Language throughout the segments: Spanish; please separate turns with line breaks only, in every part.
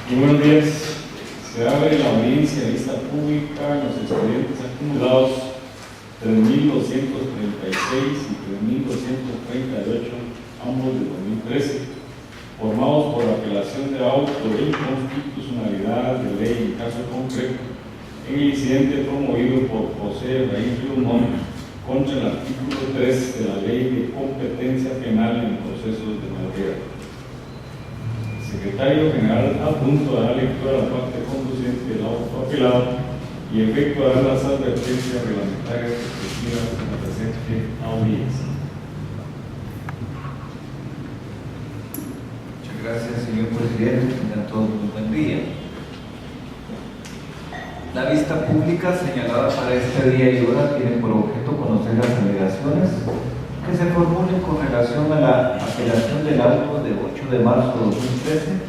Muy buenos días. Se abre la audiencia de vista pública en los expedientes acumulados 3.236 y 3.238, ambos de 2013, formados por apelación de auto de inconstitucionalidad de ley en caso concreto, en el incidente promovido por José Efraín Riumón contra el artículo 3 de la Ley de Competencia Penal en Procesos de Mayoría. El secretario general adjunto dará lectura a la parte conducente del auto apelado y efectuará las advertencias reglamentarias respectivas en la presente audiencia.
Muchas gracias, señor presidente. Tengan todos un buen día. La vista pública señalada para este día y hora tiene por objeto conocer las alegaciones que se formulen con relación a la apelación del auto de 8 de marzo de 2013,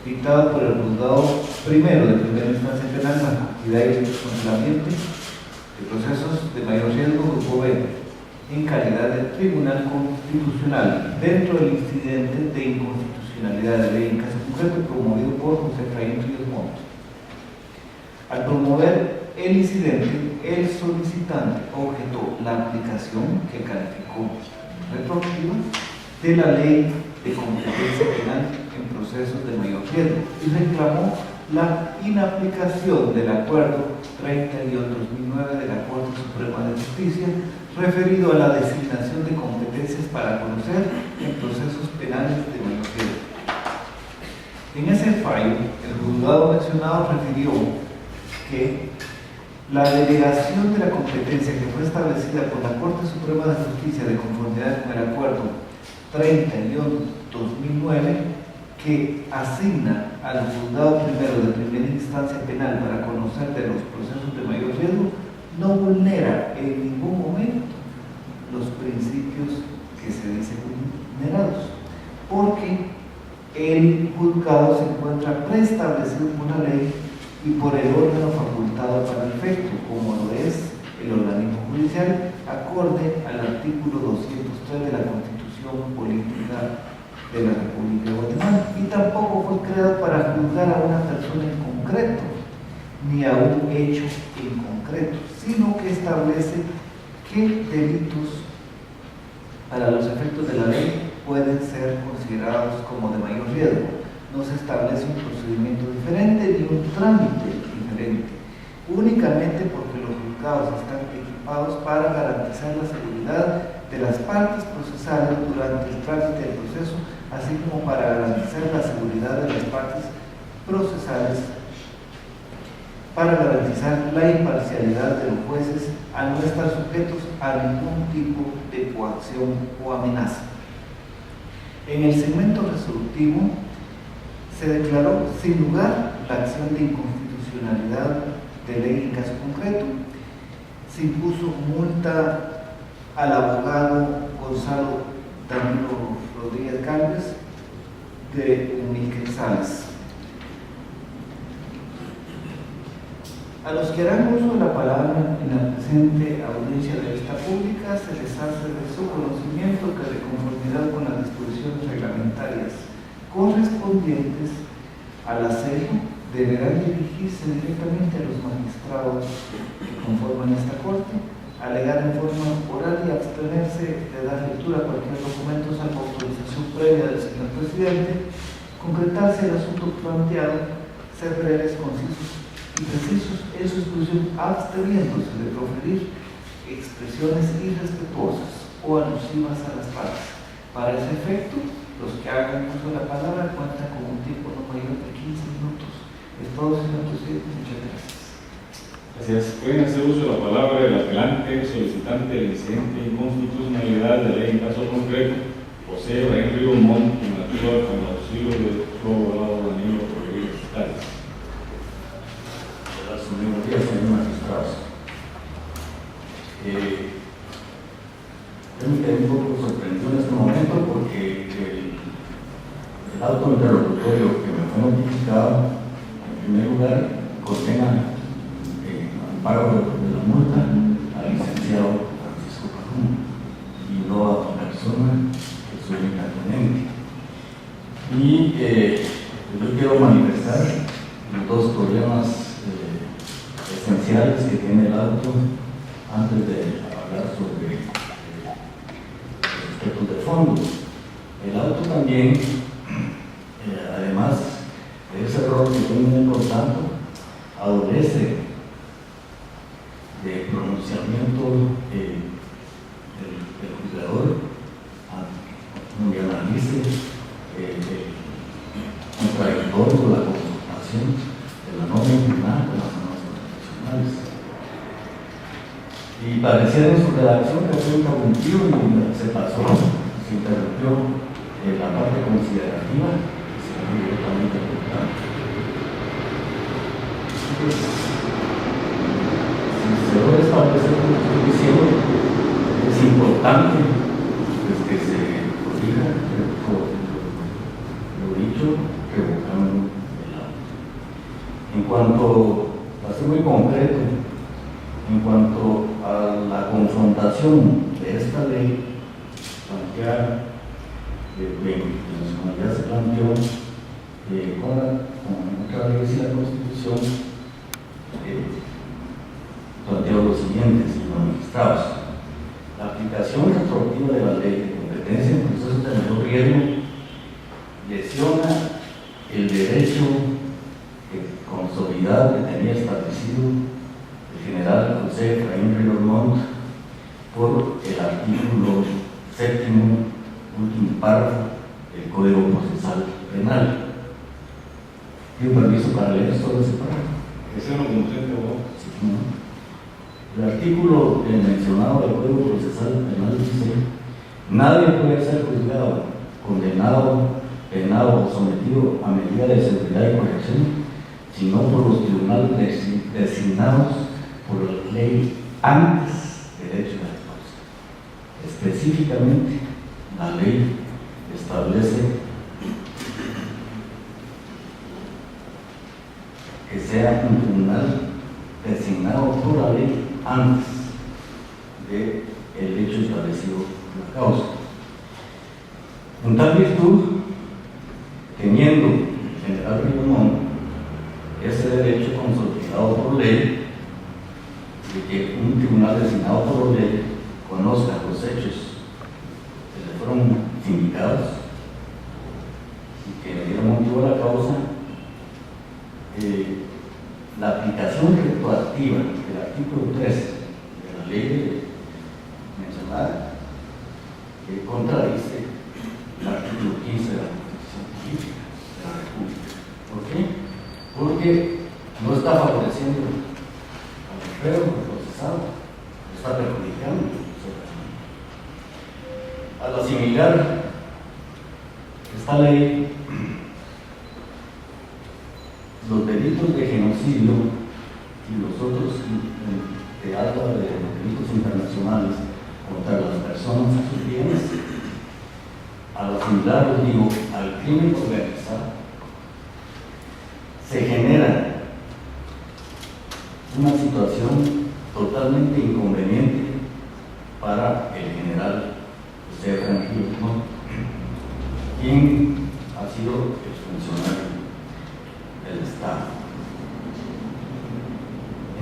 dictada por el juzgado primero de primera instancia penal en la actividad y delitos contra el ambiente de procesos de mayor riesgo Grupo B, en calidad de tribunal constitucional, dentro del incidente de inconstitucionalidad de ley en caso concreto promovido por José Efraín Riumón. Al promover el incidente, el solicitante objetó la aplicación que calificó retroactiva de la Ley de Competencia Penal en procesos de mayor riesgo y reclamó la inaplicación del Acuerdo 30-2009 de la Corte Suprema de Justicia referido a la designación de competencias para conocer en procesos penales de mayor riesgo. En ese fallo, el juzgado mencionado refirió que la delegación de la competencia que fue establecida por la Corte Suprema de Justicia de conformidad con el Acuerdo 30-2009, que asigna al juzgado primero de primera instancia penal para conocer de los procesos de mayor riesgo, no vulnera en ningún momento los principios que se dicen vulnerados, porque el juzgado se encuentra preestablecido por la ley y por el órgano facultado para el efecto, como lo es el organismo judicial, acorde al artículo 203 de la Constitución Política de la República de Guatemala, y tampoco fue creado para juzgar a una persona en concreto, ni a un hecho en concreto, sino que establece qué delitos, para los efectos de la ley, pueden ser considerados como de mayor riesgo. No se establece un procedimiento diferente ni un trámite diferente, únicamente porque los juzgados están equipados para garantizar la seguridad de las partes procesales durante el trámite del proceso, así como para garantizar la seguridad de las partes procesales, para garantizar la imparcialidad de los jueces al no estar sujetos a ningún tipo de coacción o amenaza. En el segmento resolutivo se declaró sin lugar la acción de inconstitucionalidad de ley en caso concreto. Se impuso multa al abogado Gonzalo Danilo Rodríguez Galvez de 1.000 quetzales. A los que harán uso de la palabra en la presente audiencia de vista pública se les hace de su conocimiento que, de conformidad con las disposiciones reglamentarias correspondientes al asedio, deberán dirigirse directamente a los magistrados que conforman esta Corte, alegar en forma oral y abstenerse de dar lectura a cualquier documento salvo autorización previa del señor presidente, concretarse el asunto planteado, ser breves, concisos y precisos en su exposición, absteniéndose de proferir expresiones irrespetuosas o alusivas a las partes. Para ese efecto, los que hagan uso de la palabra cuentan con un tiempo no mayor de 15 minutos. Es todo, señor presidente. Muchas gracias.
Gracias. Pueden hacer uso de la palabra del apelante, solicitante del incidente de inconstitucionalidad de ley en caso concreto, José Efraín Riumón, con la auxilio del abogado Danilo Rodríguez Galvez.
Buenos días, señor magistrado. Estoy un poco sorprendido en este momento porque el auto interlocutorio que me fue notificado, en primer lugar, condena amparo de la multa al licenciado Francisco Pajón y no a la persona que soy el interponente. Y yo quiero manifestar fondo. El auto también, además de ese error que fue muy importante, adolece de pronunciamiento del juzgador, donde analice el contradictorio de la confrontación de la norma impugnada con las normas constitucionales. Y pareciera en su redacción que fue interrumpido y se interrumpió la parte considerativa y se fue directamente al dictamen. Si se debe establecer como estoy diciendo, es importante pues, que se corrija lo dicho, revocando el auto. En cuanto, a ser muy concreto, en cuanto a la confrontación de esta ley planteada, de nacionalidad se planteó con otra ley de la Constitución, planteó lo siguiente, señores magistrados: la aplicación retroactiva de la ley de competencia en procesos de menor riesgo lesiona el derecho consolidado que tenía establecido el general José Efraín Ríos por el artículo 7º, último párrafo del Código Procesal Penal. Pido permiso para leer todo ese párrafo.
Ese no conocente, ¿no?
Sí, ¿no? El artículo mencionado del Código Procesal Penal dice: nadie puede ser juzgado, condenado, penado o sometido a medida de seguridad y corrección, sino por los tribunales designados por la ley antes del hecho de la causa. Específicamente, la ley establece que sea un tribunal designado por la ley antes del hecho establecido en la causa. En tal virtud, teniendo el general Ríos ese derecho consolidado por ley, de que un tribunal designado por ley conozca los hechos que le fueron indicados y que le dieron motivo a la causa, la aplicación retroactiva del artículo 13 de la ley mencionada contradice el artículo 15 de la Constitución Política de la República. ¿Por qué? Porque no está favoreciendo al enfermo, al procesado, está perjudicando al asimilar esta ley los delitos de genocidio y los otros de alta de delitos internacionales contra las personas y sus bienes, al asimilarlos, digo, al crimen organizado, se genera una situación totalmente inconveniente para el general José Efraín Ríos, quien ha sido el funcionario del Estado.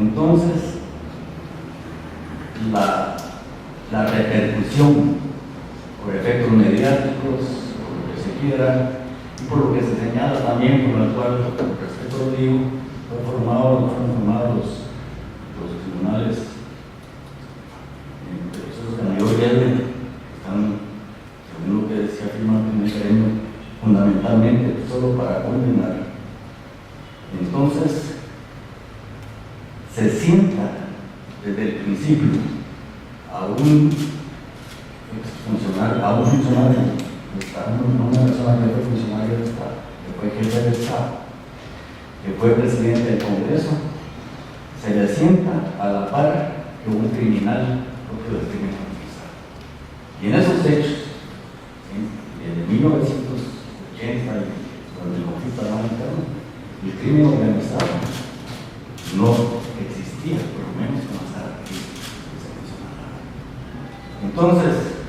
Entonces, la repercusión por efectos mediáticos, por lo que se quiera, y por lo que se señala también, por el cual, con respecto lo digo, fueron formados los tribunales de procesos de mayor riesgo, están, según lo que decía firmante en el gremio, fundamentalmente solo para condenar. Entonces, se sienta desde el principio a un funcionario, una persona que fue funcionario del Estado, que fue jefe del Estado, que fue presidente del Congreso, se le sienta a la par que un criminal propio del crimen organizado. Y en esos hechos, desde 1980, durante el conflicto armado interno, el crimen organizado no existía, por lo menos con las características que se mencionaban. Entonces,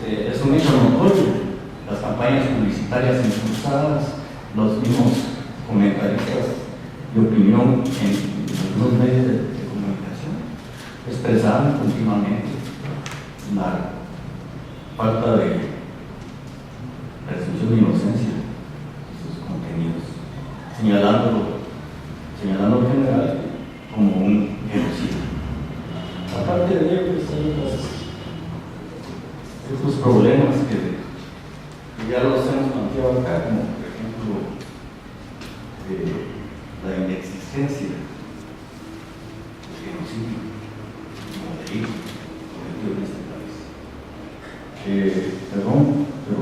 es un hecho notorio, las campañas publicitarias impulsadas, los mismos comentaristas de opinión en algunos medios de comunicación expresaban continuamente la falta de presunción de inocencia de sus contenidos, señalando al general como un genocida. Aparte de ello, pues hay estos problemas que ya los hemos planteado acá, como por ejemplo la inexistencia del genocidio como delito cometido en este país. Perdón, pero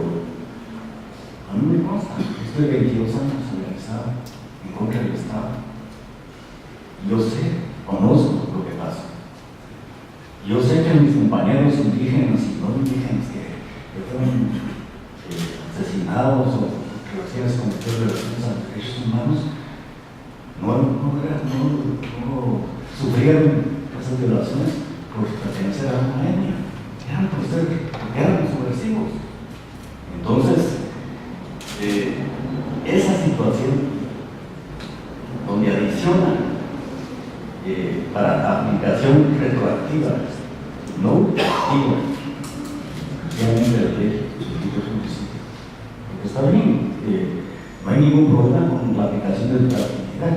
a mí me consta, estoy 22 años organizado en contra del Estado. Yo sé, conozco lo que pasa. Yo sé que mis compañeros indígenas y no indígenas que fueron asesinados o que hacían cometer violaciones a los derechos humanos no sufrieron esas violaciones por pertenecer a una etnia, eran porque eran subversivos. Entonces, esa situación donde adiciona para aplicación retroactiva, no activa, obviamente la ley, porque está bien, no hay ningún problema con la aplicación de retroactividad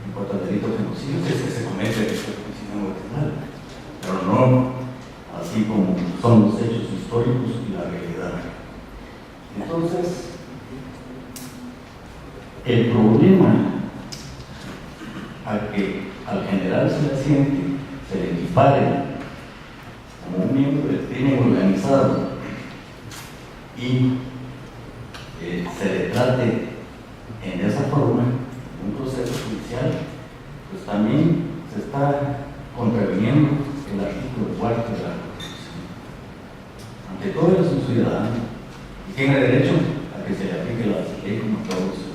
en cuanto al delito de genocidio, si es que se comete el genocidio original, pero no así como son los hechos históricos y la realidad. Entonces, el problema a que al general se le equipare como un miembro del crimen organizado y se le trate en esa forma, en un proceso judicial, pues también se está contraviniendo el artículo 4 de la Constitución. Ante todo, es un ciudadano y tiene derecho a que se le aplique la ley como a todos los ciudadanos.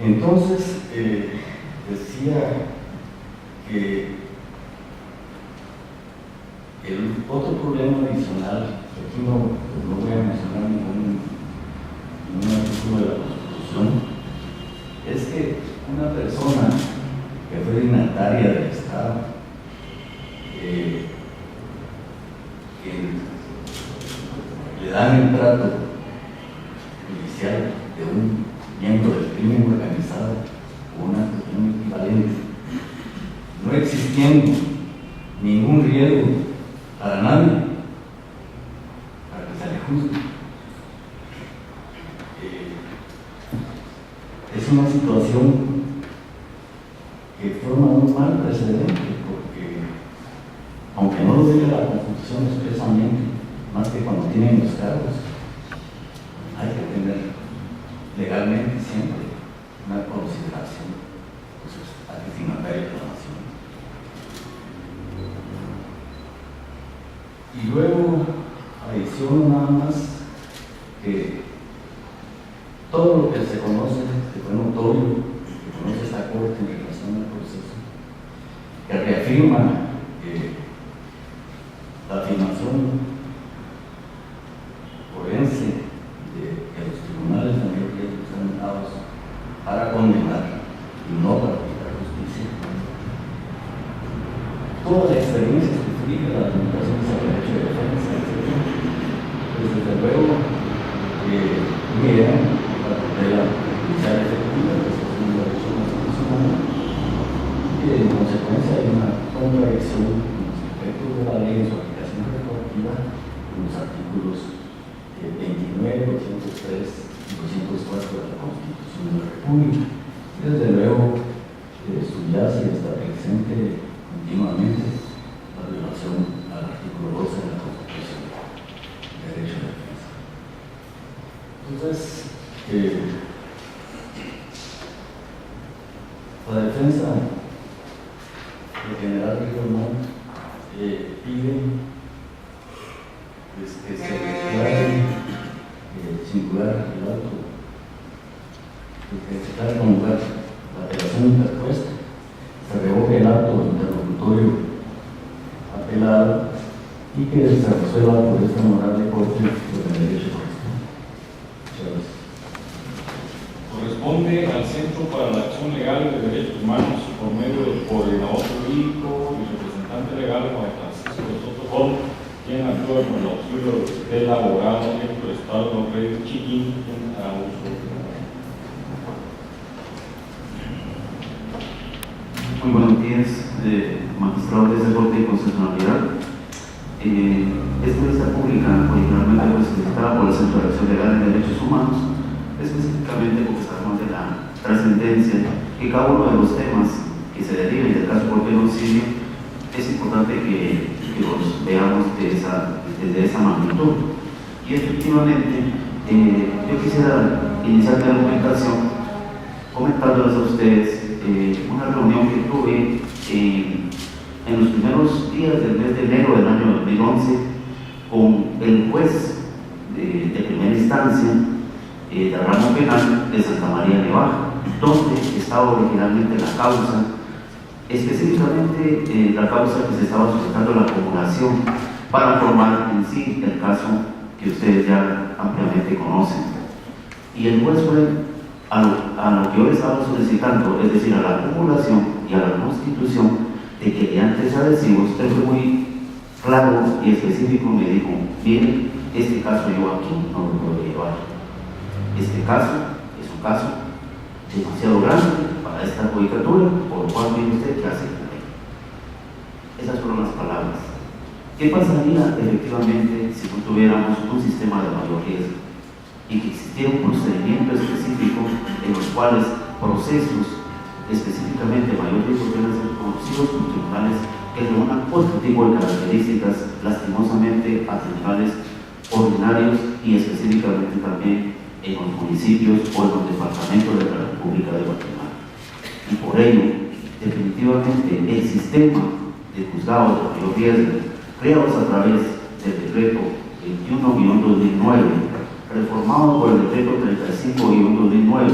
Entonces, decía que el otro problema adicional, aquí no voy a mencionar ningún artículo de la Constitución, es que una persona que fue dignataria del Estado, que le dan el trato judicial de un miembro del crimen organizado o una cuestión equivalente, no existiendo ningún riesgo para nadie, para que se le juzgue. Es una situación que forma un mal precedente, porque aunque no lo diga la Constitución expresamente, más que cuando tienen los cargos, hay que tener legalmente siempre una consideración al destinatario de la nación. Y luego adiciono nada más que todo lo que se conoce, que fue notorio, que conoce esta Corte en relación al proceso, que reafirma la afirmación forense de que los tribunales de mayor riesgo están dados para condenar y no para aplicar justicia. Toda la experiencia sufrida, las limitaciones al derecho de defensa, etc., pues desde luego llegan a la tutela judicial efectiva, que es un derecho constitucional, y en consecuencia hay una contradicción con los efectos de la ley en su aplicación retroactiva en los artículos 29, 203 y 204 de la Constitución de la República. Desde luego, subyace y está presente continuamente la violación al artículo 12 de la Constitución, derecho de defensa. Entonces, la defensa del general Rivermont pide que se declare singular el auto, que se declare como lugar la apelación interpuesta, se revoque el acto interlocutorio apelado y que se resuelva por esta honorable Corte por el derecho de cuestión. Muchas gracias.
Corresponde al Centro para la Acción Legal de Derechos Humanos, por medio del coordinador jurídico y representante legal Juan Francisco de Soto Fon, quien quien actúa con el auxilio del abogado en el estado de Crédito Chiquín en Arauzo.
Muy buenos días, magistrados de ese corte de constitucionalidad. Esta vista pública originalmente fue solicitada por el Centro de Acción Legal en Derechos Humanos, específicamente porque sabemos de la trascendencia que cada uno de los temas que se deriven del caso por genocidio es importante que los veamos desde esa magnitud. Y efectivamente, yo quisiera iniciar mi argumentación comentándoles a ustedes una reunión que tuve en los primeros días del mes de enero del año 2011 con el juez de primera instancia del ramo penal de Santa María de Baja, donde estaba originalmente la causa, específicamente la causa que se estaba sujetando la acumulación para formar en sí el caso que ustedes ya ampliamente conocen. Y el juez fue a lo que yo estaba solicitando, es decir, a la acumulación y a la constitución de querellantes adhesivos. Él fue muy claro y específico, me dijo: miren, este caso yo aquí no lo puedo llevar. Este caso es un caso demasiado grande para esta judicatura, por lo cual mire usted qué hace con él. Esas fueron las palabras. ¿Qué pasaría efectivamente si no tuviéramos un sistema de mayor riesgo y que existiera un procedimiento específico en los cuales procesos específicamente de mayor riesgo deben ser conocidos por tribunales que reúnan otro tipo de características, lastimosamente a tribunales ordinarios y específicamente también en los municipios o en los departamentos de la República de Guatemala? Y por ello, definitivamente, el sistema de juzgados de mayor riesgo, creados a través del decreto 21-2009, reformado por el decreto 35-2009,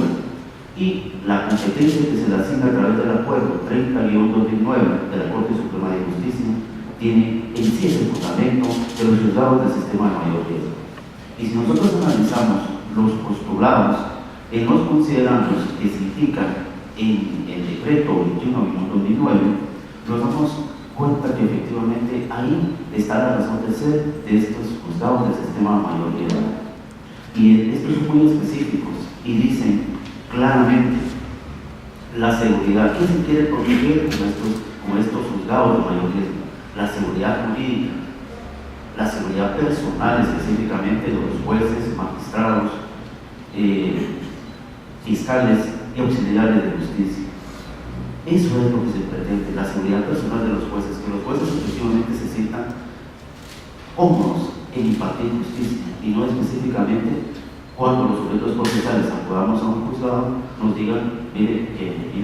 y la competencia que se le asigna a través del acuerdo 30-2009 de la Corte Suprema de Justicia, tiene en sí el fundamento de los juzgados del sistema de mayor riesgo. Y si nosotros analizamos los postulados en los considerandos que se indican en el decreto 21-2009, nos damos cuenta que efectivamente ahí está la razón de ser de estos juzgados del sistema de mayor riesgo. Y estos son muy específicos y dicen claramente la seguridad. ¿Qué se quiere proteger con estos juzgados de mayor riesgo? La seguridad jurídica, la seguridad personal específicamente de los jueces, magistrados, fiscales y auxiliares de justicia. Eso es lo que se pretende, la seguridad personal de los jueces, que los jueces efectivamente se sientan cómodos en impartir justicia y no específicamente cuando los sujetos procesales acudamos a un juzgado nos digan: mire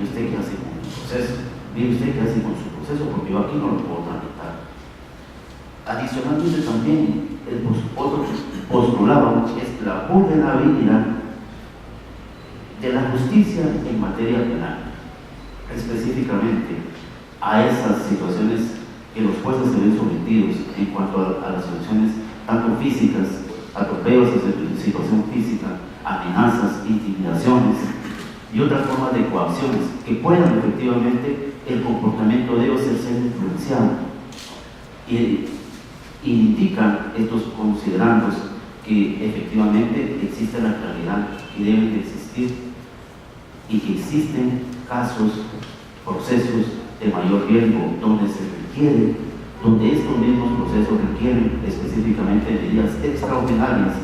usted qué hace con su proceso, mire usted qué hace con su proceso, porque yo aquí no lo puedo tramitar. Adicionalmente también otro postulado es la vulnerabilidad de la justicia en materia penal, específicamente a esas situaciones que los jueces se ven sometidos en cuanto a las situaciones tanto físicas, atropellos de situación física, amenazas, intimidaciones y otras formas de coacciones que puedan efectivamente el comportamiento de ellos ser influenciado. Y indican estos considerandos que efectivamente existe la claridad y deben de existir, y que existen casos, procesos de mayor riesgo donde se requiere, donde estos mismos procesos requieren específicamente medidas extraordinarias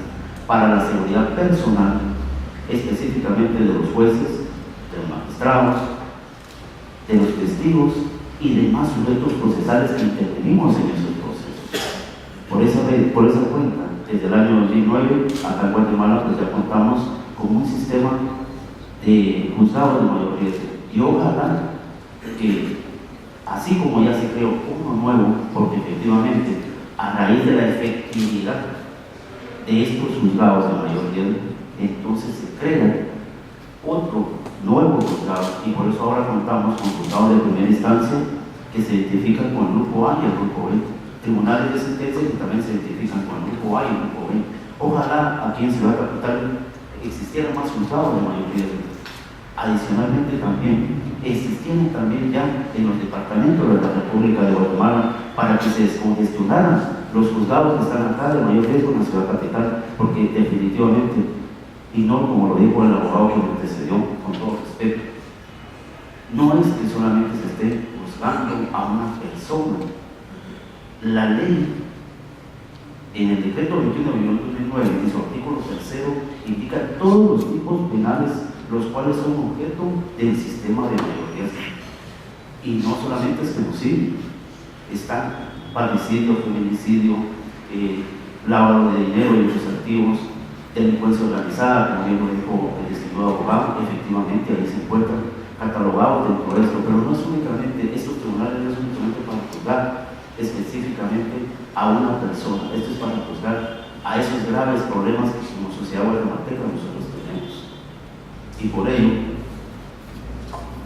para la seguridad personal, específicamente de los jueces, de los magistrados, de los testigos y demás sujetos procesales que intervenimos en esos procesos. Por esa cuenta, desde el año 2009, acá en Guatemala, pues ya contamos con un sistema de juzgados de mayor riesgo. Y ojalá que, así como ya se creó uno nuevo, porque efectivamente, a raíz de la efectividad de estos juzgados de mayor riesgo, entonces se crea otro nuevo juzgado, y por eso ahora contamos con juzgados de primera instancia que se identifican con el grupo A y el grupo B, tribunales de sentencia que también se identifican con el grupo A y el grupo B. Ojalá aquí en Ciudad Capital existieran más juzgados de mayor riesgo. Adicionalmente también existieran también ya en los departamentos de la República de Guatemala para que se descongestionaran los juzgados que están acá de mayor riesgo en la ciudad capital, porque definitivamente, y no como lo dijo el abogado que me antecedió, con todo respeto, no es que solamente se esté juzgando a una persona. La ley, en el decreto 21/2009, en su artículo 3, indica todos los tipos penales los cuales son objeto del sistema de mayorías. Y no solamente es genocidio, está parricidio, feminicidio, lavado de dinero y otros activos, delincuencia organizada, como bien lo dijo el distinguido abogado. Efectivamente ahí se encuentran catalogados dentro de esto, pero no es únicamente, estos tribunales no es únicamente para juzgar específicamente a una persona, esto es para juzgar a esos graves problemas que como sociedad guatemalteca nosotros tenemos. Y por ello,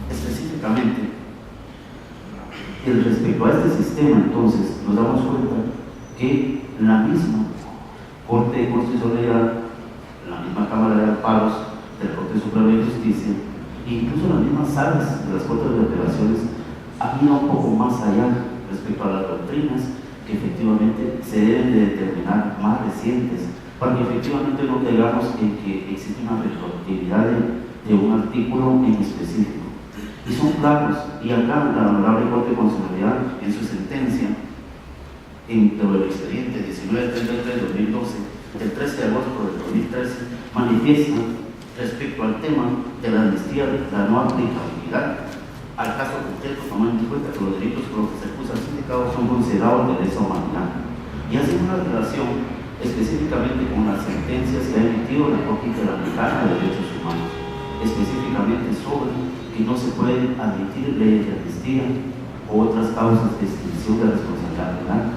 específicamente, respecto a este sistema, entonces, nos damos cuenta que la misma Corte de Constitucionalidad, la misma Cámara de Amparos de la Corte Suprema de Justicia, e incluso las mismas salas de las Cortes de Apelaciones han ido un poco más allá respecto a las doctrinas que efectivamente se deben de determinar, más recientes, para que efectivamente no caigamos en que existe una retroactividad de un artículo en específico. Y son claros, y acá la Honorable Corte de Constitucionalidad, en su sentencia, en el expediente 1933-2012, del 13 de agosto del 2013, manifiesta respecto al tema de la amnistía, de la no aplicabilidad al caso concreto, tomando en cuenta que los delitos por los que se acusa al sindicado son considerados de lesa humanidad. Y hace una relación específicamente con las sentencias que ha emitido la Corte Interamericana de Derechos Humanos, específicamente sobre que no se pueden admitir leyes de amnistía o otras causas de extinción de responsabilidad penal.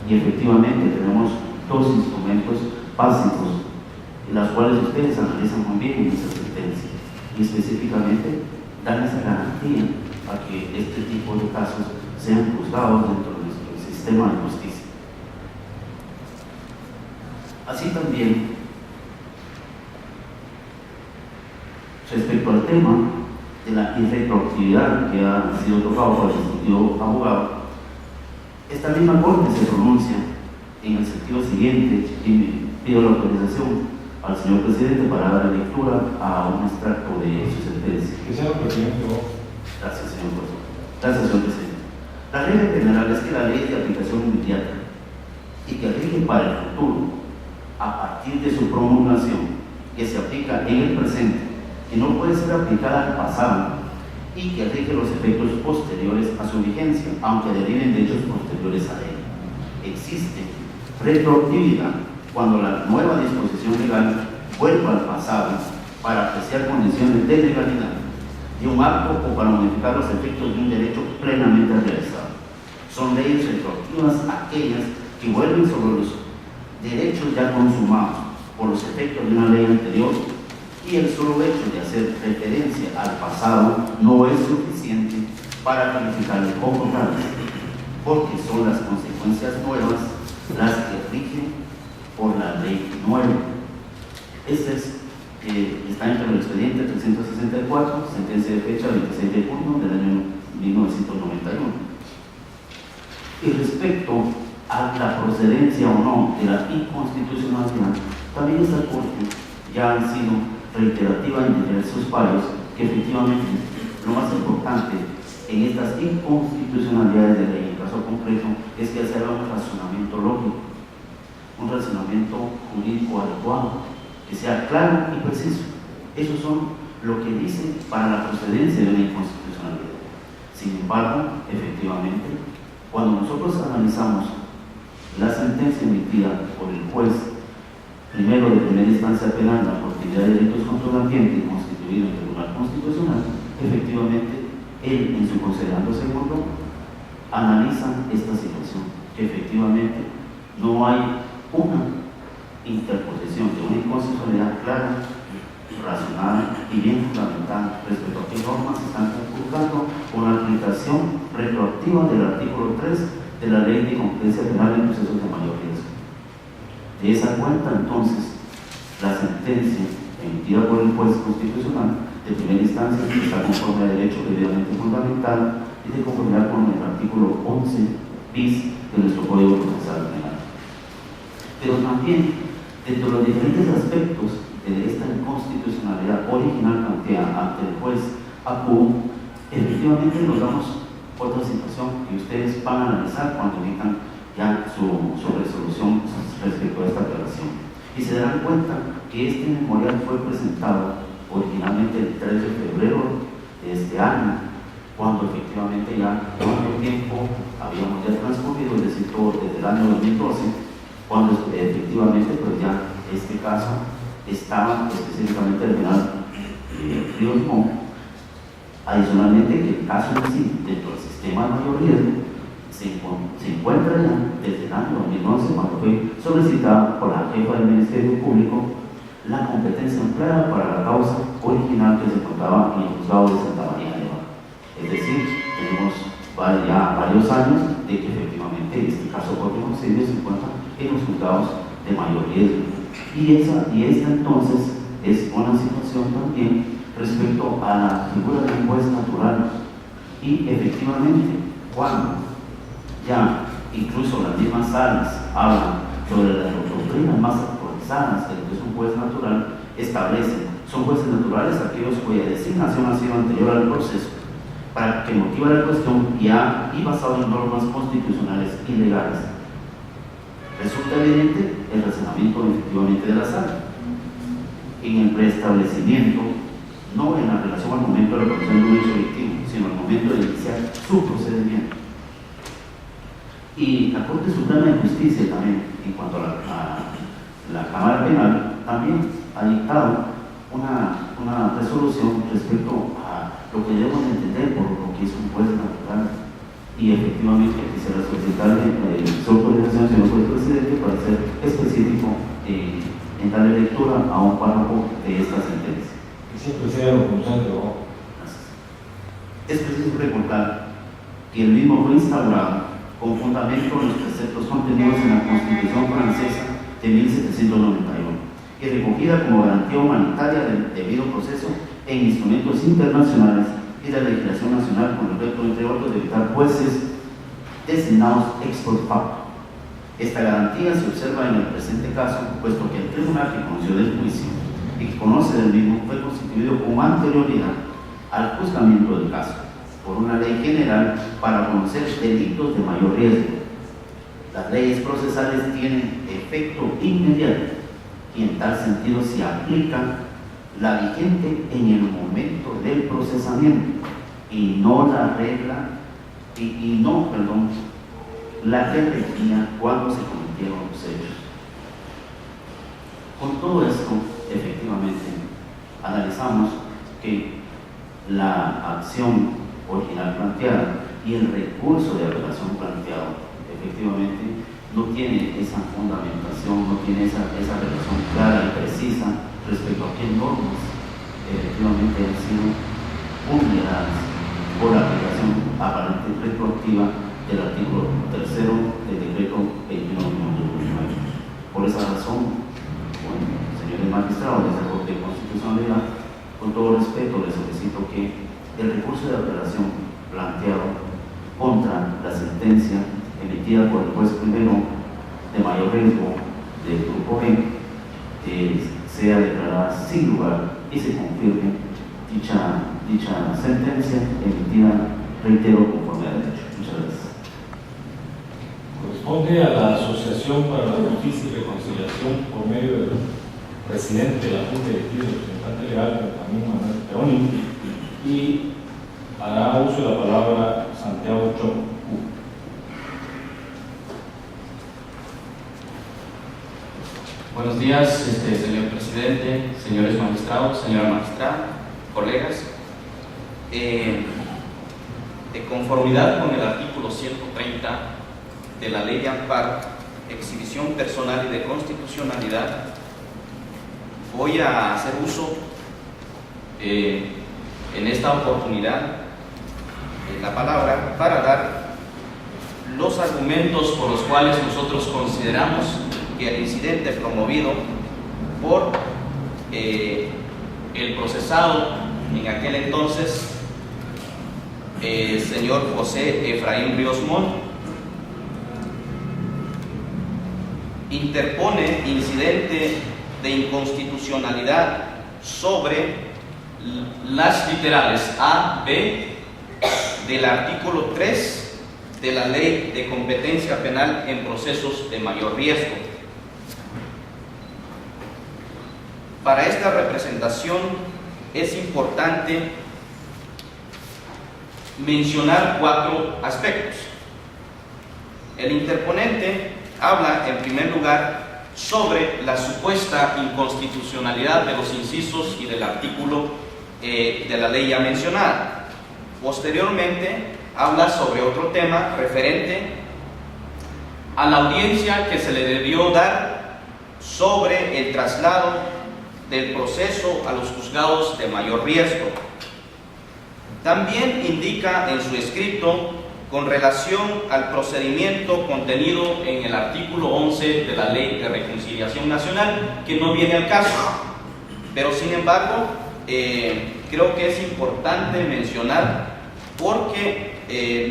Y efectivamente tenemos dos instrumentos básicos, las cuales ustedes analizan muy bien en esa sentencia, y específicamente dan esa garantía a que este tipo de casos sean juzgados dentro de nuestro sistema de justicia. Así también, respecto al tema de la irretroactividad que ha sido tocado por el distinguido abogado, esta misma Corte se pronuncia en el sentido siguiente y pido la autorización al señor presidente para dar lectura a un extracto de su sentencia.
Que sea lo presidente.
Gracias, señor profesor. Gracias, señor presidente. La regla general es que la ley de aplicación inmediata y que rige para el futuro, a partir de su promulgación, que se aplica en el presente, que no puede ser aplicada al pasado y que rige los efectos posteriores a su vigencia, aunque deriven de hechos posteriores a él. Existe retroactividad cuando la nueva disposición legal vuelva al pasado para apreciar condiciones de legalidad de un acto o para modificar los efectos de un derecho plenamente realizado. Son leyes retroactivas aquellas que vuelven sobre los derechos ya consumados por los efectos de una ley anterior, y el solo hecho de hacer referencia al pasado no es suficiente para calificarle como tal, porque son las consecuencias nuevas las que rigen por la ley nueva. Este está entre el expediente 364, sentencia de fecha 26 de junio del año 1991. Y respecto a la procedencia o no de la inconstitucionalidad, también esta Corte ya ha sido reiterativa en diversos fallos que efectivamente lo más importante en estas inconstitucionalidades de ley, en el caso concreto, es que se haga un razonamiento lógico, un razonamiento jurídico adecuado, que sea claro y preciso. Esos son lo que dicen para la procedencia de una inconstitucionalidad. Sin embargo, efectivamente, cuando nosotros analizamos la sentencia emitida por el juez primero de primera instancia penal, la actividad de delitos contra el ambiente constituido en el Tribunal Constitucional, efectivamente, él en su considerando segundo analiza esta situación, que efectivamente no hay una interposición de una inconstitucionalidad clara, razonada y bien fundamentada respecto a qué normas se están conculcando con la aplicación retroactiva del artículo 3 de la Ley de Competencia Penal en procesos de mayor riesgo. De esa cuenta, entonces, la sentencia emitida por el juez constitucional de primera instancia está conforme a derecho debidamente fundamental y de conformidad con el artículo 11 bis de nuestro Código Procesal Penal. pero también dentro de los diferentes aspectos de esta inconstitucionalidad original planteada ante el juez Acu, efectivamente nos damos otra situación que ustedes van a analizar cuando emitan ya su resolución respecto a esta aclaración. Y se darán cuenta que este memorial fue presentado originalmente el 3 de febrero de este año, cuando efectivamente ya cuánto tiempo habíamos ya transcurrido, es decir, todo desde el año 2012, cuando efectivamente pues ya este caso estaba específicamente al final Ríos Montt. Adicionalmente, que el caso en sí, dentro del sistema de mayor riesgo, se encuentra ya desde el año 2011, cuando fue solicitada por la jefa del Ministerio Público la competencia empleada para la causa original que se encontraba en el juzgado de Santa María de Ibarra. Es decir, tenemos ya varios años de que efectivamente este caso por homicidio se encuentra en los juzgados de mayor riesgo. Y esta entonces es una situación también respecto a la figura del juez natural. Y efectivamente, cuando ya incluso las mismas salas hablan sobre las doctrinas más actualizadas de lo que es un juez natural, establecen, son jueces naturales aquellos cuya designación ha sido anterior al proceso, para que motiva la cuestión y basado en normas constitucionales y legales. Resulta evidente el razonamiento efectivamente de la sala en el preestablecimiento, no en la relación al momento de la comisión de un hecho delictivo, sino al momento de iniciar su procedimiento. Y la Corte Suprema de Justicia también, en cuanto a la Cámara Penal, también ha dictado una resolución respecto a lo que debemos entender por lo que es un juez natural. Y efectivamente quisiera solicitarle su autorización, señor juez presidente, para ser específico en darle lectura a un párrafo de esta sentencia.
Que siempre sea lo constante, ¿no?
Es preciso recordar que el mismo fue instaurado con fundamento en los preceptos contenidos en la Constitución francesa de 1791 y recogida como garantía humanitaria del debido proceso en instrumentos internacionales y la legislación nacional con respecto, entre otros, de evitar jueces designados ex post facto. Esta garantía se observa en el presente caso, puesto que el tribunal que conoció del juicio y que conoce del mismo fue constituido con anterioridad al juzgamiento del caso por una ley general para conocer delitos de mayor riesgo. Las leyes procesales tienen efecto inmediato y en tal sentido se aplica la vigente en el momento del procesamiento y no la regla la que regía cuando se cometieron los hechos. Con todo esto, efectivamente, analizamos que la acción original planteada y el recurso de apelación planteado efectivamente no tiene esa fundamentación, no tiene esa relación clara y precisa respecto a qué normas efectivamente han sido vulneradas por la aplicación aparente retroactiva del artículo 3 del decreto 21/2009. Por esa razón, bueno, señores magistrados de la Corte de Constitucionalidad, con todo respeto les solicito que el recurso de apelación planteado contra la sentencia emitida por el juez primero de mayor riesgo del grupo B sea declarada sin lugar y se confirme dicha sentencia emitida, reitero, conforme a derecho. Muchas gracias.
Corresponde a la Asociación para la Justicia y Reconciliación por medio del presidente de la Junta Directiva y representante legal, Benjamín Manuel Peroni, y hará uso de la palabra Santiago Choco.
Buenos días, señor presidente, señores magistrados, señora magistrada, colegas. De conformidad con el artículo 130 de la Ley de Amparo, Exhibición Personal y de Constitucionalidad, voy a hacer uso en esta oportunidad de la palabra para dar los argumentos por los cuales nosotros consideramos que el incidente promovido por el procesado en aquel entonces, señor José Efraín Ríos Montt, interpone incidente de inconstitucionalidad sobre las literales A, B del artículo 3 de la Ley de Competencia Penal en procesos de mayor riesgo. Para esta representación es importante mencionar 4 aspectos. El interponente habla, en primer lugar, sobre la supuesta inconstitucionalidad de los incisos y del artículo de la ley ya mencionada. Posteriormente, habla sobre otro tema referente a la audiencia que se le debió dar sobre el traslado del proceso a los juzgados de mayor riesgo. También indica en su escrito con relación al procedimiento contenido en el artículo 11 de la Ley de Reconciliación Nacional, que no viene al caso, pero sin embargo creo que es importante mencionar porque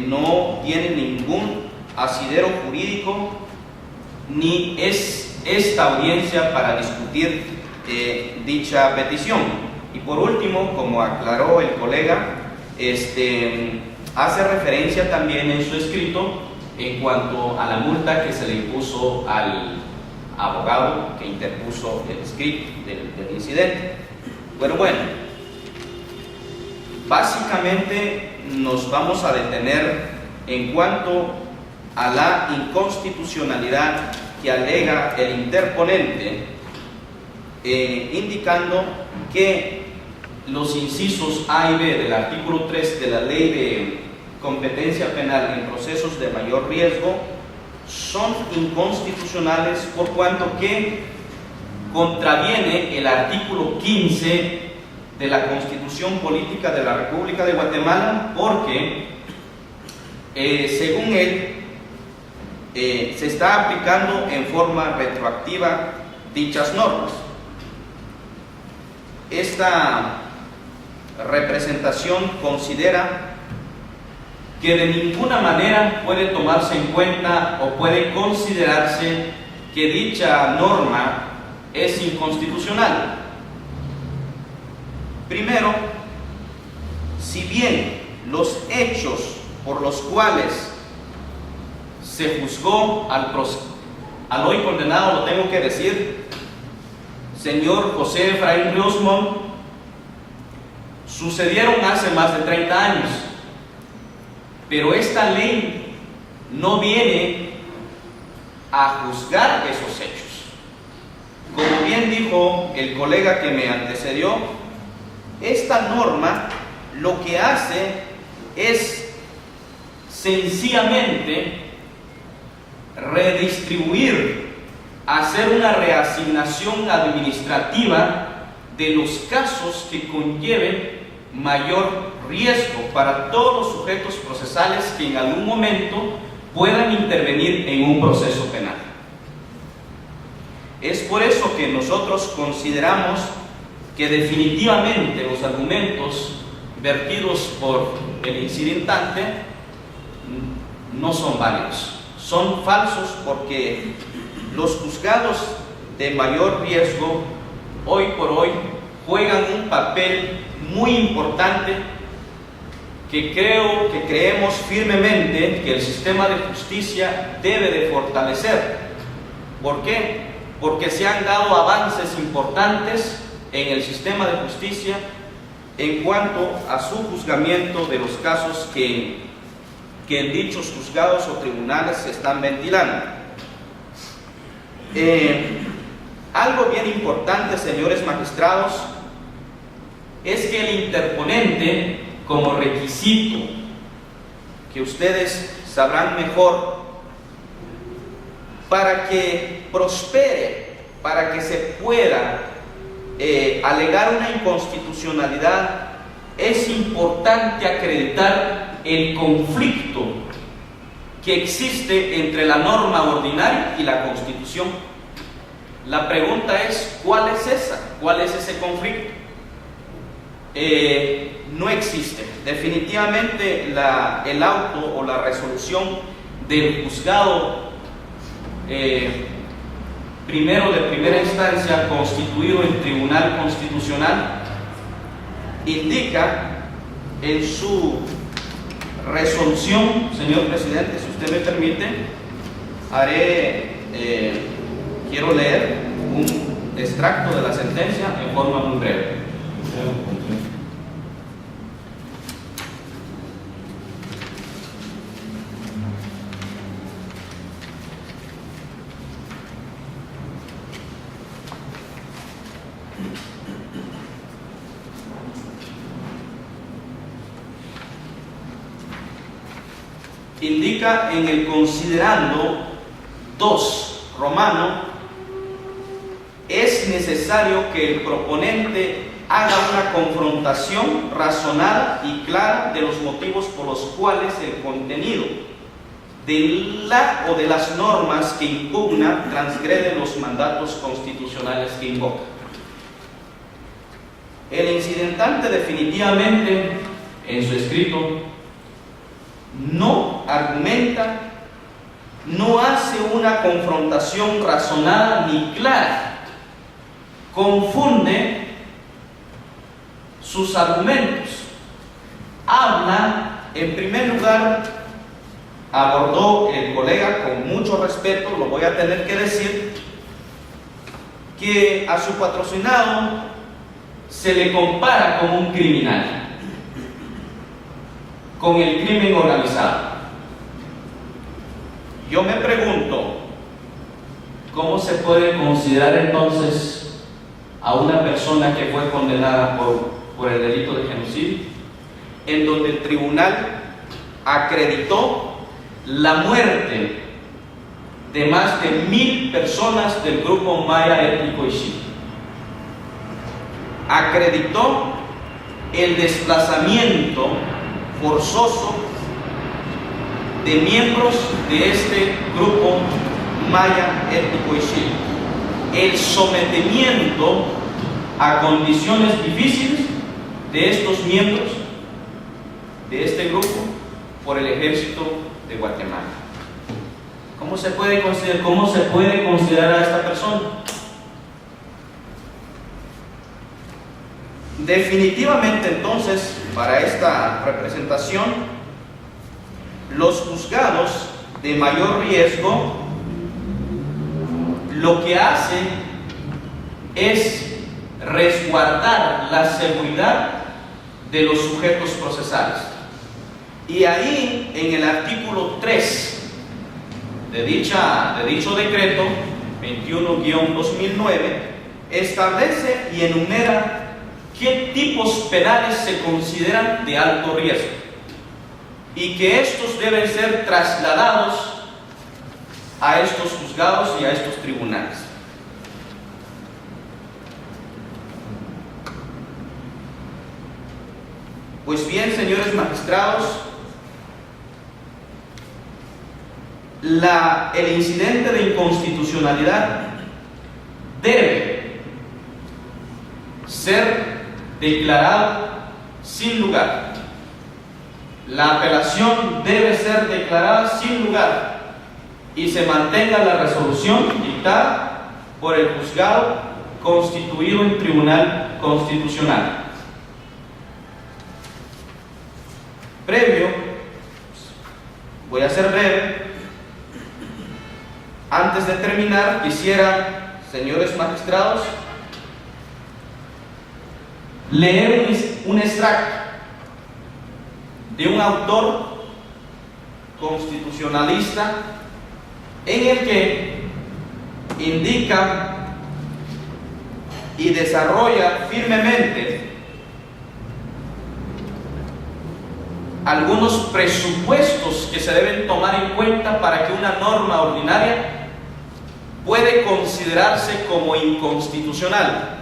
no tiene ningún asidero jurídico ni es esta audiencia para discutir dicha petición. Y por último, como aclaró el colega, hace referencia también en su escrito en cuanto a la multa que se le impuso al abogado que interpuso el script del incidente. Bueno, básicamente nos vamos a detener en cuanto a la inconstitucionalidad que alega el interponente, indicando que los incisos A y B del artículo 3 de la Ley de Competencia Penal en procesos de mayor riesgo son inconstitucionales por cuanto que contraviene el artículo 15 de la Constitución Política de la República de Guatemala, porque según él se está aplicando en forma retroactiva dichas normas. Esta representación considera que de ninguna manera puede tomarse en cuenta o puede considerarse que dicha norma es inconstitucional. Primero, si bien los hechos por los cuales se juzgó al hoy condenado, lo tengo que decir, señor José Efraín Ríos Montt, sucedieron hace más de 30 años, pero esta ley no viene a juzgar esos hechos. Como bien dijo el colega que me antecedió, esta norma lo que hace es sencillamente redistribuir, hacer una reasignación administrativa de los casos que conlleven mayor riesgo para todos los sujetos procesales que en algún momento puedan intervenir en un proceso penal. Es por eso que nosotros consideramos que definitivamente los argumentos vertidos por el incidentante no son válidos, son falsos, porque los juzgados de mayor riesgo hoy por hoy juegan un papel muy importante que creemos firmemente que el sistema de justicia debe de fortalecer. ¿Por qué? Porque se han dado avances importantes en el sistema de justicia en cuanto a su juzgamiento de los casos que en dichos juzgados o tribunales se están ventilando. Algo bien importante, señores magistrados, es que el interponente, como requisito que ustedes sabrán mejor, para que prospere, para que se pueda alegar una inconstitucionalidad, es importante acreditar el conflicto que existe entre la norma ordinaria y la Constitución. La pregunta es, ¿cuál es esa? ¿Cuál es ese conflicto? No existe. Definitivamente el auto o la resolución del juzgado primero de primera instancia constituido en Tribunal Constitucional, indica en su resolución, señor presidente, si usted me permite, quiero leer un extracto de la sentencia en forma muy breve. Indica en el considerando 2 romano, es necesario que el proponente haga una confrontación razonada y clara de los motivos por los cuales el contenido de la o de las normas que impugna transgrede los mandatos constitucionales que invoca. El incidentante definitivamente en su escrito no argumenta, no hace una confrontación razonada ni clara, confunde sus argumentos, habla, en primer lugar, abordó el colega con mucho respeto, lo voy a tener que decir, que a su patrocinado se le compara como un criminal, con el crimen organizado. Yo me pregunto, ¿cómo se puede considerar entonces a una persona que fue condenada por el delito de genocidio, en donde el tribunal acreditó la muerte de más de 1000 personas del grupo Maya étnico Ixil? Acreditó el desplazamiento forzoso de miembros de este grupo Maya étnico Ixil, el sometimiento a condiciones difíciles de estos miembros de este grupo por el ejército de Guatemala. ¿Cómo se puede considerar a esta persona? Definitivamente entonces, para esta representación, los juzgados de mayor riesgo lo que hacen es resguardar la seguridad de los sujetos procesales. Y ahí, en el artículo 3 de dicho decreto 21-2009, establece y enumera qué tipos penales se consideran de alto riesgo y que estos deben ser trasladados a estos juzgados y a estos tribunales. Pues bien, señores magistrados, el incidente de inconstitucionalidad debe ser declarado sin lugar. La apelación debe ser declarada sin lugar y se mantenga la resolución dictada por el juzgado constituido en Tribunal Constitucional. Previo, voy a ser breve. Antes de terminar, quisiera, señores magistrados, leer un extracto de un autor constitucionalista en el que indica y desarrolla firmemente algunos presupuestos que se deben tomar en cuenta para que una norma ordinaria puede considerarse como inconstitucional.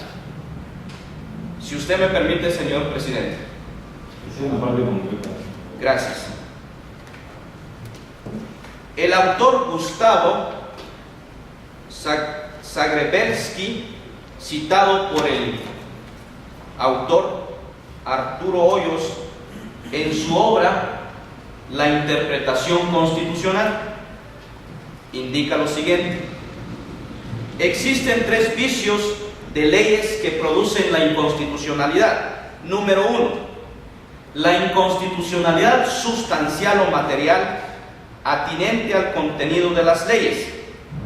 Si usted me permite, señor presidente. Gracias. El autor Gustavo Zagrebelsky, citado por el autor Arturo Hoyos en su obra La interpretación constitucional, indica lo siguiente: Existen 3 vicios de leyes que producen la inconstitucionalidad. Número 1, la inconstitucionalidad sustancial o material atinente al contenido de las leyes.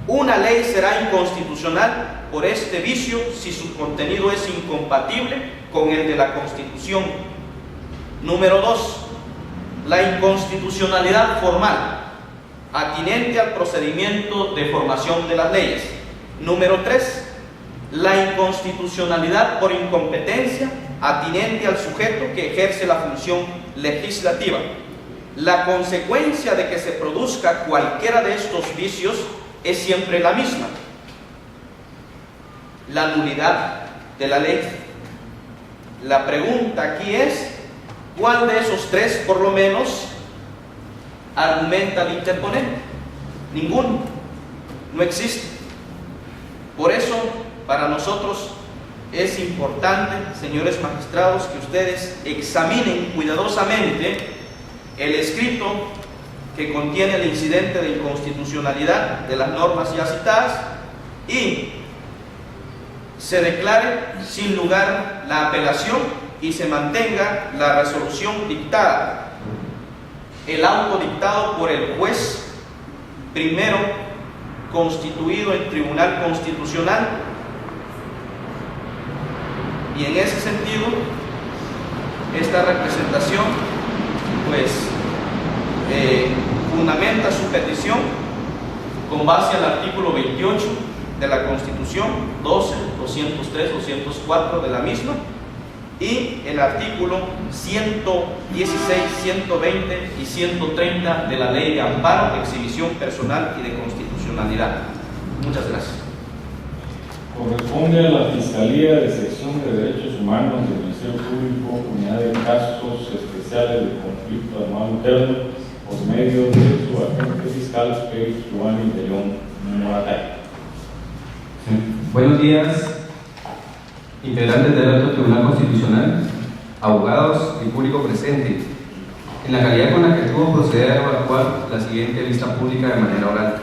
Una ley será inconstitucional por este vicio si su contenido es incompatible con el de la Constitución. Número 2, la inconstitucionalidad formal, atinente al procedimiento de formación de las leyes. Número 3, la inconstitucionalidad por incompetencia, atinente al sujeto que ejerce la función legislativa. La consecuencia de que se produzca cualquiera de estos vicios es siempre la misma: la nulidad de la ley. La pregunta aquí es, ¿cuál de esos 3 por lo menos argumenta el interponente? Ninguno, no existe. Por eso, para nosotros es importante, señores magistrados, que ustedes examinen cuidadosamente el escrito que contiene el incidente de inconstitucionalidad de las normas ya citadas y se declare sin lugar la apelación y se mantenga la resolución dictada, el auto dictado por el juez primero constituido en Tribunal Constitucional. Y en ese sentido, esta representación fundamenta su petición con base al artículo 28 de la Constitución, 12, 203, 204 de la misma, y el artículo 116, 120 y 130 de la Ley de Amparo, Exhibición Personal y de Constitucionalidad. Muchas gracias.
Corresponde a la Fiscalía de Sección de Derechos Humanos del Ministerio Público, Unidad de Casos Especiales de Conflicto Armado Interno, por medio de su agente fiscal, Félix Giovanni de León Moratay.
Buenos días, integrantes del Alto Tribunal Constitucional, abogados y público presente. En la calidad con la que tuvo proceder a evaluar la siguiente vista pública de manera oral.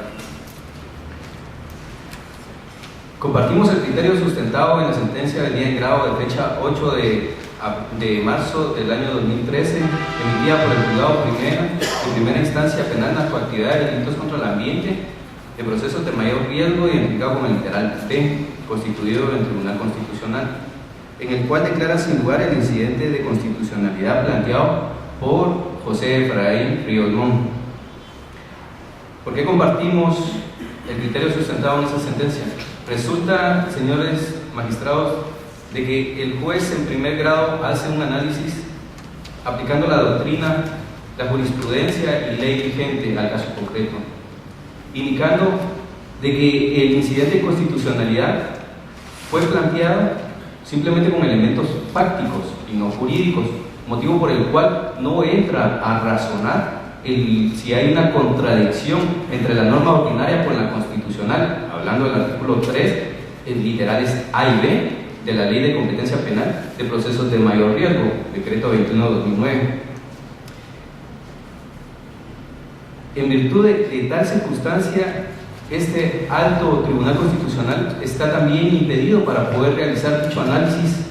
Compartimos el criterio sustentado en la sentencia del día en grado de fecha 8 de marzo del año 2013, emitida por el Juzgado de Primera Instancia Penal en la actividad de delitos contra el ambiente, de procesos de mayor riesgo, identificado como el literal B, constituido en el Tribunal Constitucional, en el cual declara sin lugar el incidente de constitucionalidad planteado por José Efraín Ríos Mon. ¿Por qué compartimos el criterio sustentado en esa sentencia? Resulta, señores magistrados, de que el juez en primer grado hace un análisis aplicando la doctrina, la jurisprudencia y ley vigente al caso concreto, indicando de que el incidente de constitucionalidad fue planteado simplemente con elementos fácticos y no jurídicos, motivo por el cual no entra a razonar si hay una contradicción entre la norma ordinaria con la constitucional, hablando del artículo 3, en literales A y B de la Ley de Competencia Penal de Procesos de Mayor Riesgo, decreto 21/2009. En virtud de tal circunstancia, este Alto Tribunal Constitucional está también impedido para poder realizar dicho análisis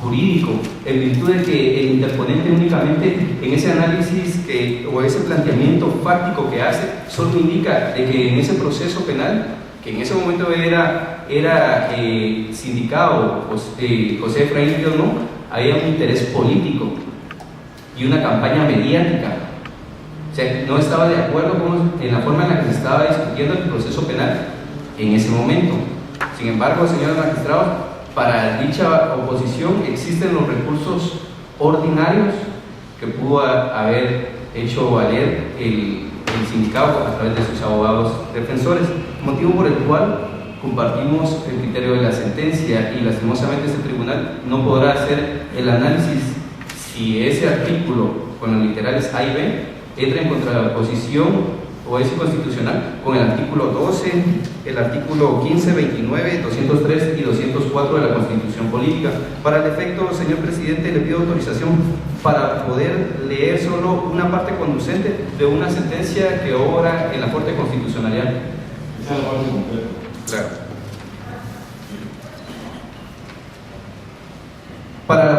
jurídico, en virtud de que el interponente únicamente en ese análisis o ese planteamiento fáctico que hace, solo indica de que en ese proceso penal, que en ese momento era sindicado José Efraín Ríos Mon, había un interés político y una campaña mediática. O sea, no estaba de acuerdo en la forma en la que se estaba discutiendo el proceso penal en ese momento. Sin embargo, señores magistrados, para dicha oposición existen los recursos ordinarios que pudo haber hecho valer el sindicato a través de sus abogados defensores, motivo por el cual compartimos el criterio de la sentencia y lastimosamente este tribunal no podrá hacer el análisis si ese artículo con los literales A y B entra en contraposición o es inconstitucional con el artículo 12, el artículo 15, 29, 203 y 204 de la Constitución Política. Para el efecto, señor presidente, le pido autorización para poder leer solo una parte conducente de una sentencia que obra en la Corte Constitucionalidad.
¿Esa es la parte completa?
Claro.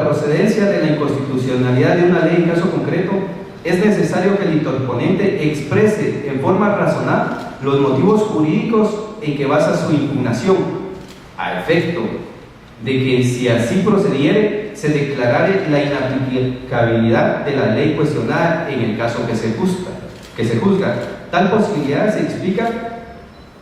procedencia de la inconstitucionalidad de una ley en caso concreto, es necesario que el interponente exprese en forma razonable los motivos jurídicos en que basa su impugnación, a efecto de que, si así procediere, se declarare la inaplicabilidad de la ley cuestionada en el caso que se juzga. Tal posibilidad se explica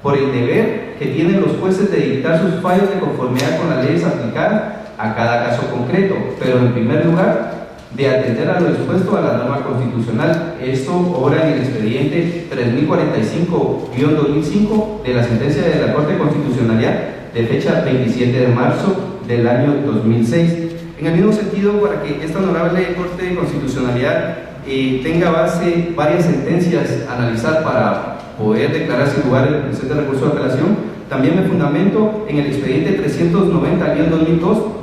por el deber que tienen los jueces de dictar sus fallos de conformidad con las leyes aplicadas a cada caso concreto, pero en primer lugar de atender a lo expuesto a la norma constitucional. Esto obra en el expediente 3045-2005 de la sentencia de la Corte de Constitucionalidad de fecha 27 de marzo del año 2006. En el mismo sentido, para que esta honorable Corte de Constitucionalidad tenga base varias sentencias a analizar para poder declarar sin lugar el presente recurso de apelación, también me fundamento en el expediente 390-2002,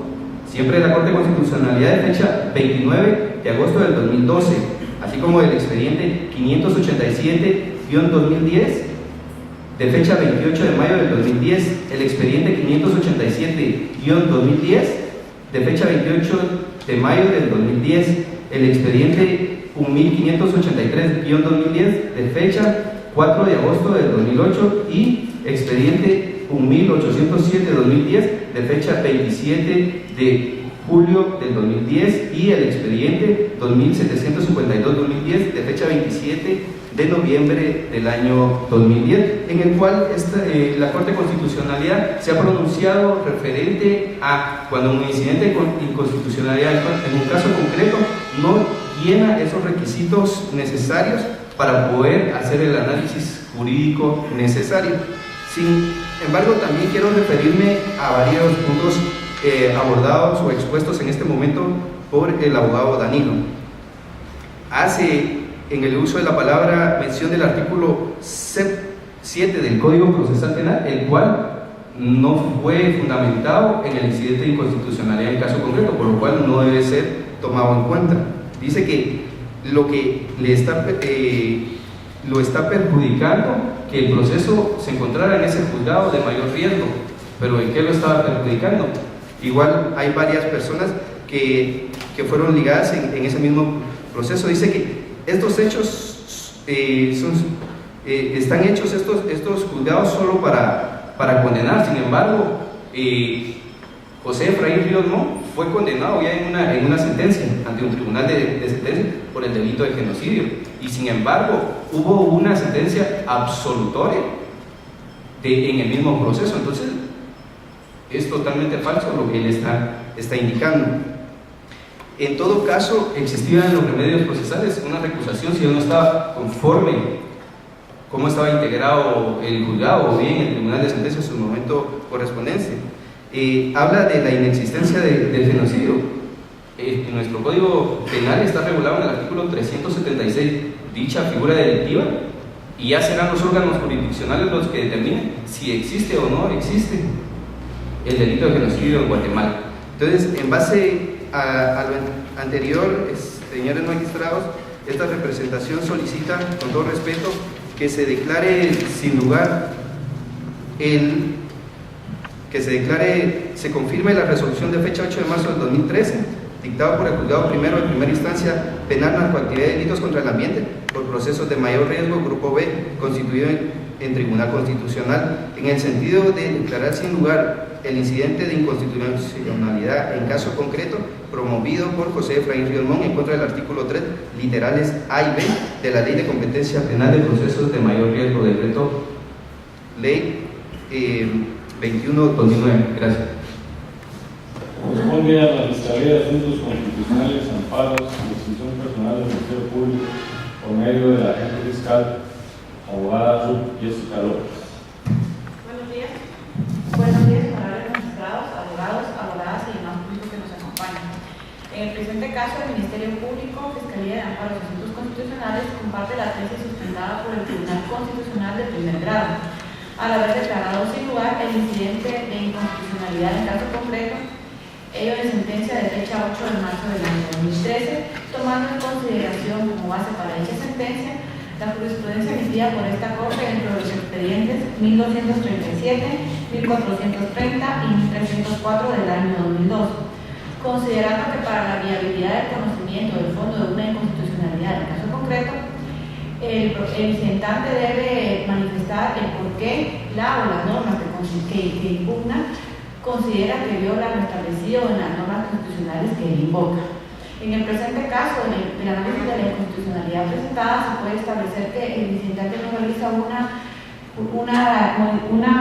siempre de la Corte de Constitucionalidad de fecha 29 de agosto del 2012, así como el expediente 587-2010 de fecha 28 de mayo del 2010, el expediente 587-2010 de fecha 28 de mayo del 2010, el expediente 1583-2010 de fecha 4 de agosto del 2008 y expediente 1807-2010 de fecha 27 de julio del 2010 y el expediente 2752-2010 de fecha 27 de noviembre del año 2010, en el cual la Corte de Constitucionalidad se ha pronunciado referente a cuando un incidente de inconstitucionalidad en un caso concreto no llena esos requisitos necesarios para poder hacer el análisis jurídico necesario. Sin embargo, también quiero referirme a varios puntos abordados o expuestos en este momento por el abogado Danilo. Hace en el uso de la palabra mención del artículo 7 del Código Procesal Penal, el cual no fue fundamentado en el incidente de inconstitucionalidad en caso concreto, por lo cual no debe ser tomado en cuenta. Dice que lo que lo está perjudicando que el proceso se encontrara en ese juzgado de mayor riesgo. ¿Pero en qué lo estaba perjudicando? Igual hay varias personas que fueron ligadas en ese mismo proceso. Dice que estos hechos están hechos estos juzgados solo para condenar. Sin embargo, José Efraín Ríos Montt fue condenado ya en una sentencia ante un tribunal de sentencia por el delito de genocidio, y sin embargo hubo una sentencia absolutoria en el mismo proceso. Entonces es totalmente falso lo que él está indicando. En todo caso, existía en los remedios procesales una recusación si él no estaba conforme cómo estaba integrado el juzgado o bien el tribunal de sentencia en su momento correspondiente. Habla de la inexistencia del genocidio. En nuestro Código Penal está regulado en el artículo 376 dicha figura delictiva, y ya serán los órganos jurisdiccionales los que determinen si existe o no existe el delito de genocidio en Guatemala. Entonces, en base a lo anterior, señores magistrados, esta representación solicita, con todo respeto, que se declare sin lugar se confirme la resolución de fecha 8 de marzo del 2013, dictado por el juzgado primero de primera instancia penal narcoactividad y delitos contra el ambiente por procesos de mayor riesgo, grupo B, constituido en Tribunal Constitucional, en el sentido de declarar sin lugar el incidente de inconstitucionalidad en caso concreto promovido por José Efraín Ríos Montt en contra del artículo 3, literales A y B de la Ley de Competencia Penal de Procesos de Mayor Riesgo, decreto Ley 21/2009. Gracias.
Corresponde a la Fiscalía de Asuntos Constitucionales, Amparos y Extinción Personal del Ministerio Público por medio de la agente fiscal, abogada Ruth Jessica López.
Buenos días, honorables magistrados, abogados, abogadas y demás públicos que nos acompañan. En el presente caso, el Ministerio Público, Fiscalía de Amparos y Asuntos Constitucionales, comparte la tesis sustentada por el Tribunal Constitucional de primer grado, al haber declarado sin lugar el incidente de inconstitucionalidad en caso concreto, ello de sentencia de fecha 8 de marzo del año 2013, tomando en consideración como base para dicha sentencia la jurisprudencia emitida por esta Corte dentro de los expedientes 1237, 1430 y 1304 del año 2002. considerando que para la viabilidad del conocimiento del fondo de una inconstitucionalidad en el caso concreto, el incidentante debe manifestar el por qué la o las normas que impugna considera que viola lo establecido en las normas constitucionales que él invoca. En el presente caso, en el análisis de la inconstitucionalidad presentada, se puede establecer que el incidentante no realiza una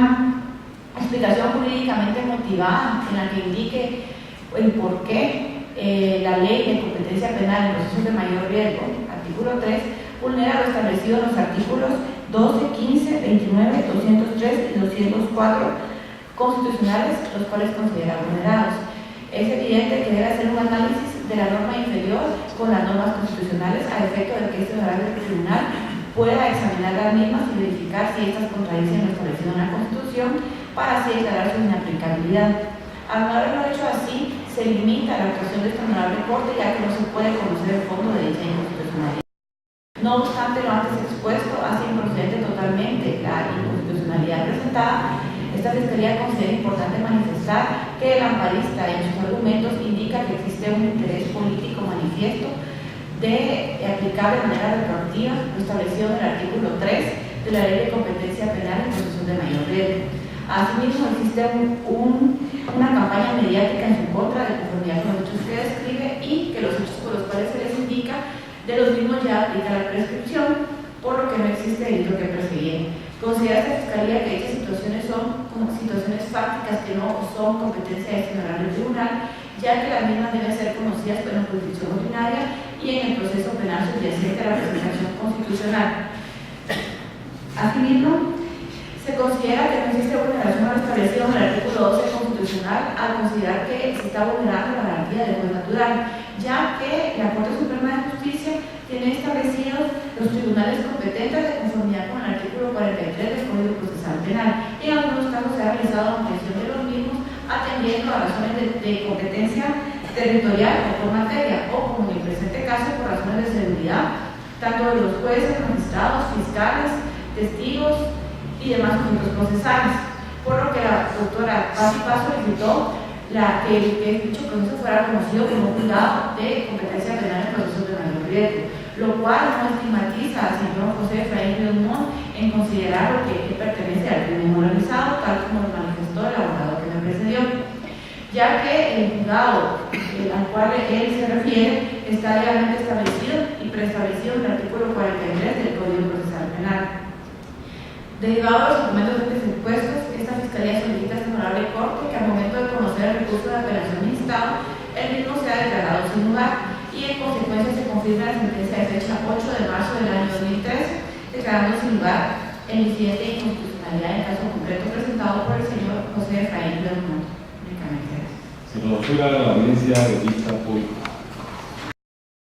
explicación jurídicamente motivada en la que indique el por qué la ley de competencia penal en procesos de mayor riesgo, artículo 3, vulnera lo establecido en los artículos 12, 15, 29, 203 y 204 constitucionales, los cuales considera vulnerados. Es evidente que debe hacer un análisis de la norma inferior con las normas constitucionales a efecto de que este honorable tribunal pueda examinar las mismas y verificar si estas contradicen lo establecido en la Constitución para así declarar su inaplicabilidad. Al no haberlo hecho así, se limita la actuación de esta honorable Corte, ya que no se puede conocer el fondo de dicha inconstitucionalidad. No obstante lo antes expuesto, hace improcedente totalmente la inconstitucionalidad presentada. Esta Fiscalía considera importante manifestar que el amparista en sus argumentos indica que existe un interés político manifiesto de aplicar de manera retroactiva lo establecido en el artículo 3 de la Ley de Competencia Penal en procesos de mayor riesgo. Asimismo, existe una campaña mediática en su contra de conformidad con los hechos que describe y que los hechos por los cuales se les indica de los mismos ya aplica la prescripción, por lo que no existe delito que perseguir. Considera esta Fiscalía que dichas situaciones son situaciones fácticas que no son competencia de este honorable tribunal, ya que las mismas deben ser conocidas por la jurisdicción ordinaria y en el proceso penal subyacente a la presentación constitucional. Asimismo, se considera que no existe vulneración a lo establecido en el artículo 12 constitucional al considerar que se está vulnerando la garantía del juez natural, ya que la Corte Suprema de Justicia tiene establecidos los tribunales competentes de conformidad con el artículo 43 del Código Procesal Penal, y en algunos casos se ha realizado ampliación de los mismos atendiendo a razones de competencia territorial o por materia, o como en el presente caso por razones de seguridad, tanto de los jueces, magistrados, fiscales, testigos y demás sujetos procesales, por lo que la doctora Paz solicitó que dicho proceso fuera conocido como un juzgado de competencia penal en procesos de mayor riesgo, lo cual no estigmatiza al señor José Efraín León en considerar lo que pertenece al crimen organizado, tal como lo manifestó el abogado que me precedió, ya que el juzgado al cual él se refiere está legalmente establecido y preestablecido en el artículo 43 del Código Procesal Penal. Derivado de los documentos antes expuestos, esta Fiscalía solicita a esta honorable Corte que al momento de conocer el recurso de apelación instado, el mismo sea declarado sin lugar y en consecuencia se confirma la sentencia de fecha 8 de marzo del año 2003, declarando sin lugar el incidente de inconstitucionalidad en el caso concreto presentado por el señor José Efraín León.
Se clausura la audiencia de vista pública.